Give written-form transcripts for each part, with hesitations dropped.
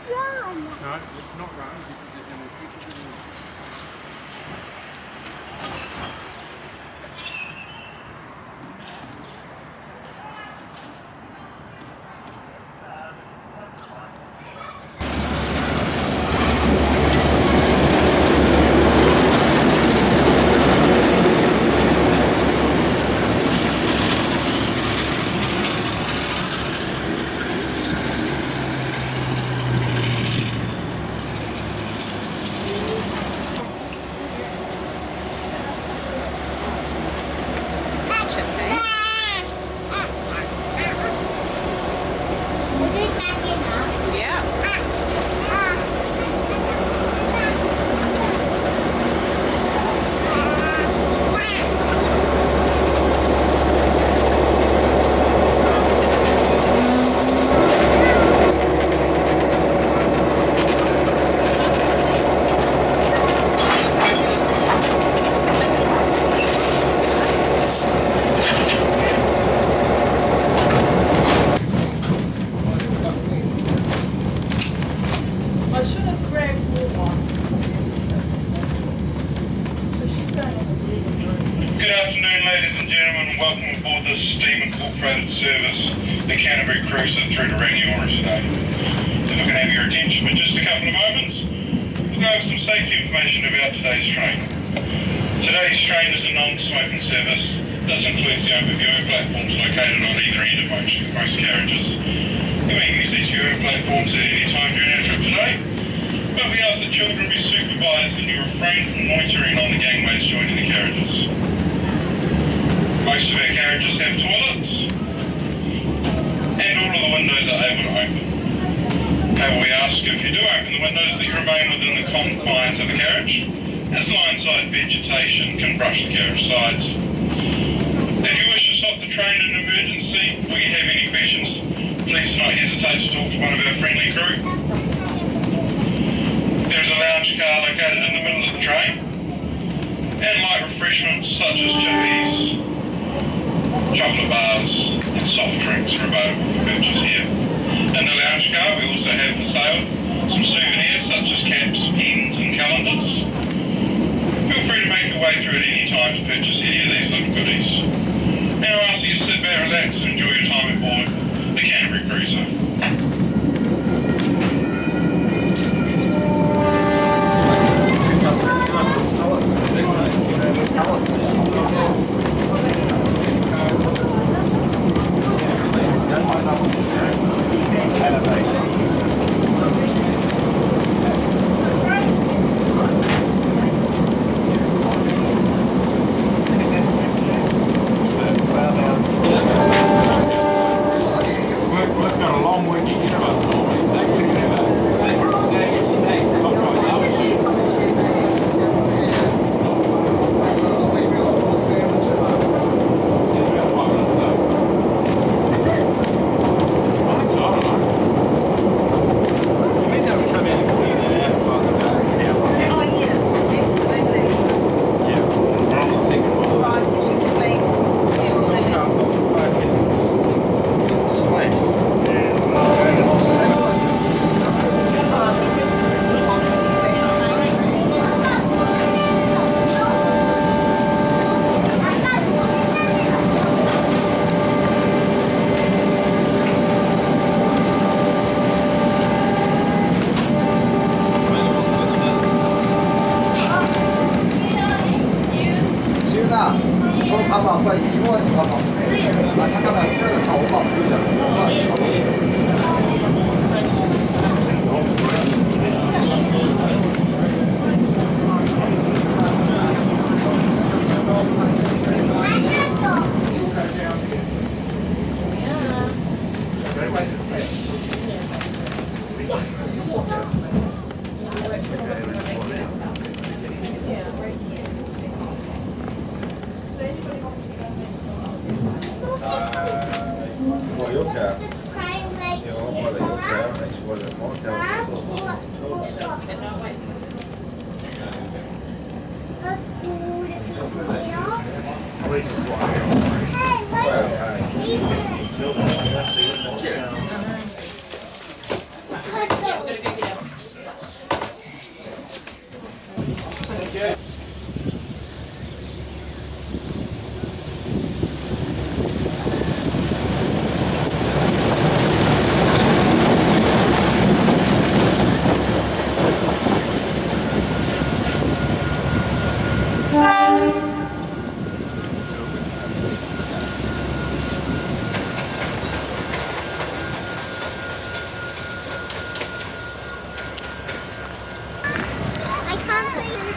run. No, it's not run because there's going to be people in the... Good afternoon, ladies and gentlemen, and welcome aboard this Steam Incorporated service, the Canterbury Cruiser through to Rangiora today. So if I can have your attention for just a couple of moments, we'll go over some safety information about today's train. Today's train is a non-smoking service. This includes the open viewing platforms located on either end of most carriages. You may use these viewing platforms at any time during our trip today, but we ask that children be supervised and you refrain from loitering on the gangways joining the carriages. Most of our carriages have toilets, and all of the windows are able to open. However, we ask if you do open the windows that you remain within the confines of the carriage, as line-side vegetation can brush the carriage sides. If you wish to stop the train in an emergency, or you have any questions, please do not hesitate to talk to one of our friendly crew. There is a lounge car located in the middle of the train, and light refreshments such as chippies, chocolate bars and soft drinks are available for purchase here. In the lounge car we also have for sale some souvenirs such as caps, pens and calendars. Feel free to make your way through at any time to purchase any of these little goodies. Now I ask that you sit back, relax and enjoy your time aboard the Canterbury Cruiser.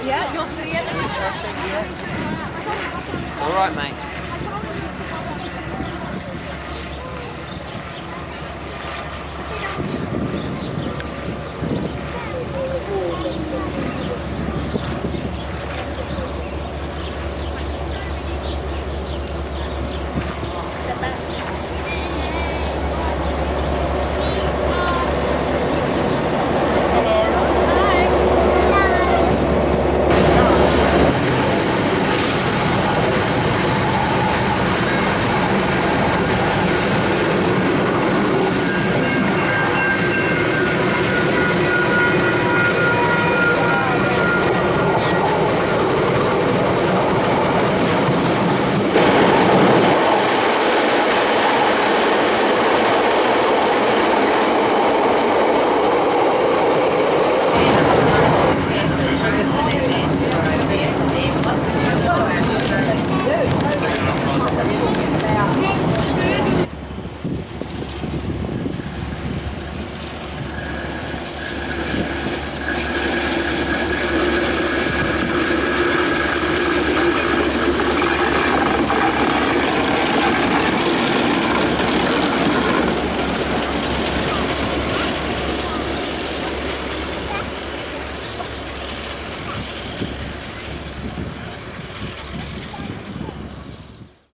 Yeah, you'll see it. It's all right, mate.